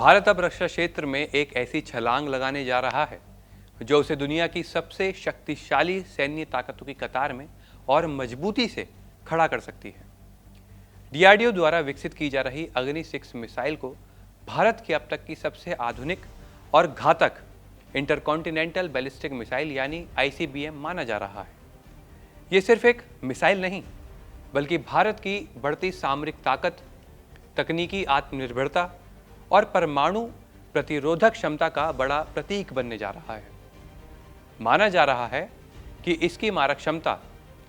भारत अब रक्षा क्षेत्र में एक ऐसी छलांग लगाने जा रहा है जो उसे दुनिया की सबसे शक्तिशाली सैन्य ताकतों की कतार में और मजबूती से खड़ा कर सकती है। डीआरडीओ द्वारा विकसित की जा रही अग्नि 6 मिसाइल को भारत की अब तक की सबसे आधुनिक और घातक इंटरकॉन्टिनेंटल बैलिस्टिक मिसाइल यानी आईसीबीएम माना जा रहा है। ये सिर्फ एक मिसाइल नहीं, बल्कि भारत की बढ़ती सामरिक ताकत, तकनीकी आत्मनिर्भरता और परमाणु प्रतिरोधक क्षमता का बड़ा प्रतीक बनने जा रहा है। माना जा रहा है कि इसकी मारक क्षमता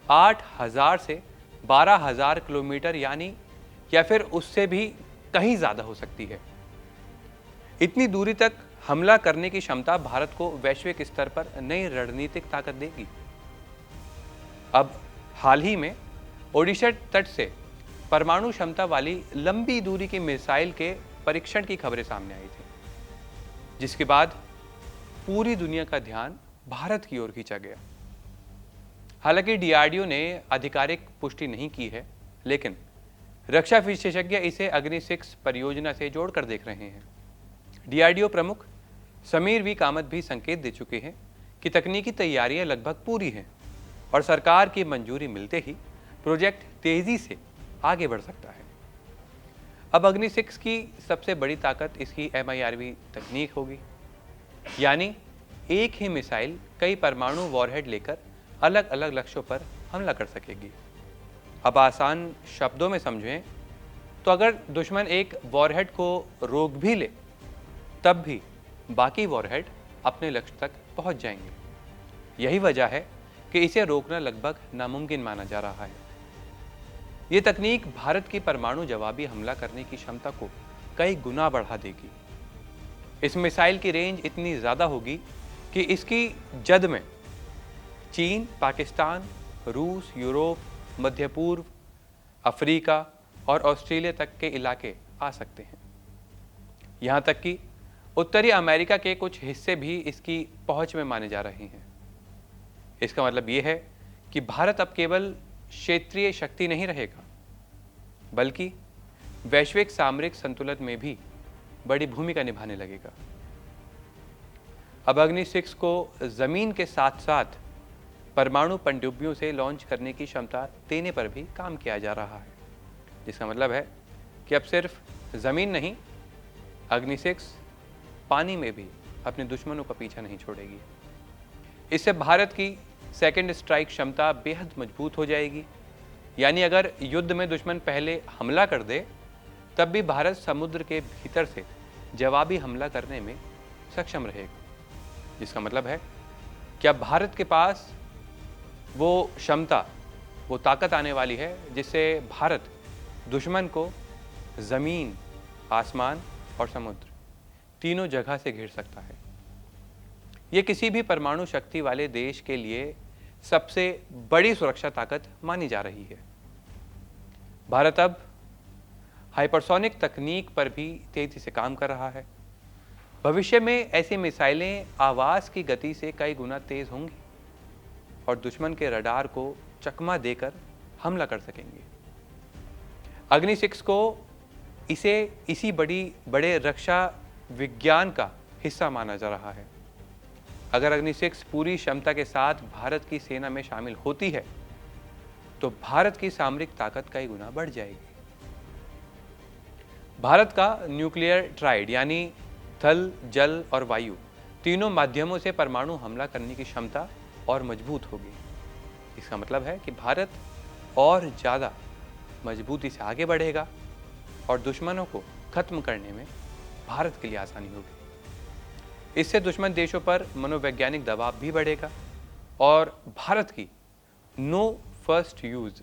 8,000 से 12,000 किलोमीटर या फिर उससे भी कहीं ज्यादा हो सकती है। इतनी दूरी तक हमला करने की क्षमता भारत को वैश्विक स्तर पर नई रणनीतिक ताकत देगी। अब हाल ही में ओडिशा तट से परमाणु क्षमता वाली लंबी दूरी की मिसाइल के परीक्षण की खबरें सामने आई थी, जिसके बाद पूरी दुनिया का ध्यान भारत की ओर खींचा गया। हालांकि डीआरडीओ ने आधिकारिक पुष्टि नहीं की है, लेकिन रक्षा विशेषज्ञ इसे अग्नि 6 परियोजना से जोड़कर देख रहे हैं। डीआरडीओ प्रमुख समीर वी कामत भी संकेत दे चुके हैं कि तकनीकी तैयारियां लगभग पूरी हैं और सरकार की मंजूरी मिलते ही प्रोजेक्ट तेजी से आगे बढ़ सकता है। अब अग्नि 6 की सबसे बड़ी ताकत इसकी MIRV तकनीक होगी, यानी एक ही मिसाइल कई परमाणु वॉरहेड लेकर अलग अलग लक्ष्यों पर हमला कर सकेगी। अब आसान शब्दों में समझें तो अगर दुश्मन एक वॉरहेड को रोक भी ले, तब भी बाकी वॉरहेड अपने लक्ष्य तक पहुंच जाएंगे। यही वजह है कि इसे रोकना लगभग नामुमकिन माना जा रहा है। ये तकनीक भारत की परमाणु जवाबी हमला करने की क्षमता को कई गुना बढ़ा देगी। इस मिसाइल की रेंज इतनी ज्यादा होगी कि इसकी जद में चीन, पाकिस्तान, रूस, यूरोप, मध्य पूर्व, अफ्रीका और ऑस्ट्रेलिया तक के इलाके आ सकते हैं। यहां तक कि उत्तरी अमेरिका के कुछ हिस्से भी इसकी पहुंच में माने जा रहे हैं। इसका मतलब यह है कि भारत अब केवल क्षेत्रीय शक्ति नहीं रहेगा, बल्कि वैश्विक सामरिक संतुलन में भी बड़ी भूमिका निभाने लगेगा। अब अग्नि 6 को जमीन के साथ साथ परमाणु पनडुब्बियों से लॉन्च करने की क्षमता देने पर भी काम किया जा रहा है, जिसका मतलब है कि अब सिर्फ जमीन नहीं, अग्नि 6 पानी में भी अपने दुश्मनों का पीछा नहीं छोड़ेगी। इससे भारत की सेकंड स्ट्राइक क्षमता बेहद मजबूत हो जाएगी, यानी अगर युद्ध में दुश्मन पहले हमला कर दे, तब भी भारत समुद्र के भीतर से जवाबी हमला करने में सक्षम रहेगा। जिसका मतलब है कि अब भारत के पास वो क्षमता, वो ताकत आने वाली है जिससे भारत दुश्मन को जमीन, आसमान और समुद्र तीनों जगह से घेर सकता है। ये किसी भी परमाणु शक्ति वाले देश के लिए सबसे बड़ी सुरक्षा ताकत मानी जा रही है। भारत अब हाइपरसोनिक तकनीक पर भी तेजी से काम कर रहा है। भविष्य में ऐसी मिसाइलें आवाज की गति से कई गुना तेज होंगी और दुश्मन के रडार को चकमा देकर हमला कर सकेंगे। अग्नि 6 को इसी बड़े रक्षा विज्ञान का हिस्सा माना जा रहा है। अगर अग्नि 6 पूरी क्षमता के साथ भारत की सेना में शामिल होती है, तो भारत की सामरिक ताकत कई गुना बढ़ जाएगी। भारत का न्यूक्लियर ट्राइड यानी थल, जल और वायु तीनों माध्यमों से परमाणु हमला करने की क्षमता और मजबूत होगी। इसका मतलब है कि भारत और ज्यादा मजबूती से आगे बढ़ेगा और दुश्मनों को खत्म करने में भारत के लिए आसानी होगी। इससे दुश्मन देशों पर मनोवैज्ञानिक दबाव भी बढ़ेगा और भारत की नो फर्स्ट यूज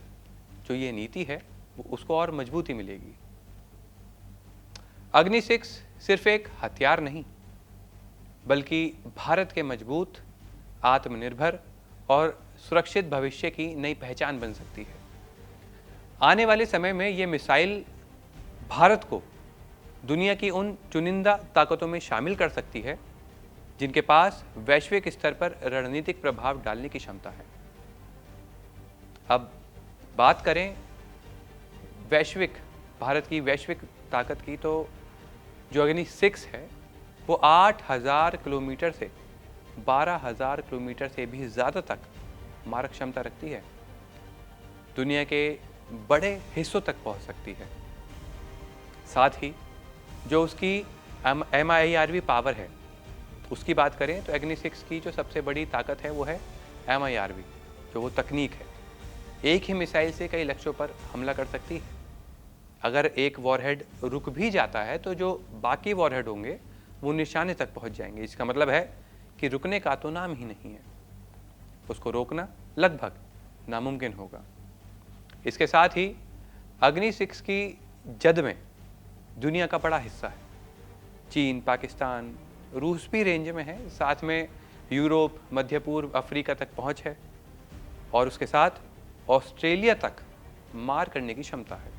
जो ये नीति है, उसको और मजबूती मिलेगी। अग्नि 6 सिर्फ एक हथियार नहीं, बल्कि भारत के मजबूत, आत्मनिर्भर और सुरक्षित भविष्य की नई पहचान बन सकती है। आने वाले समय में ये मिसाइल भारत को दुनिया की उन चुनिंदा ताकतों में शामिल कर सकती है जिनके पास वैश्विक स्तर पर रणनीतिक प्रभाव डालने की क्षमता है। अब बात करें भारत की वैश्विक ताकत की, तो जो अग्नि 6 है वो 8,000 किलोमीटर से 12,000 किलोमीटर से भी ज़्यादा तक मारक क्षमता रखती है। दुनिया के बड़े हिस्सों तक पहुंच सकती है। साथ ही जो उसकी MIRV पावर है उसकी बात करें तो अग्नि 6 की जो सबसे बड़ी ताकत है वो है MIRV, जो वो तकनीक है। एक ही मिसाइल से कई लक्ष्यों पर हमला कर सकती है। अगर एक वॉरहेड रुक भी जाता है तो जो बाकी वॉरहेड होंगे वो निशाने तक पहुंच जाएंगे। इसका मतलब है कि रुकने का तो नाम ही नहीं है। उसको रोकना लगभग नामुमकिन होगा। इसके साथ ही अग्नि 6 की जद में दुनिया का बड़ा हिस्सा है। चीन, पाकिस्तान, रूस भी रेंज में है। साथ में यूरोप, मध्य पूर्व, अफ्रीका तक पहुंच है और उसके साथ ऑस्ट्रेलिया तक मार करने की क्षमता है।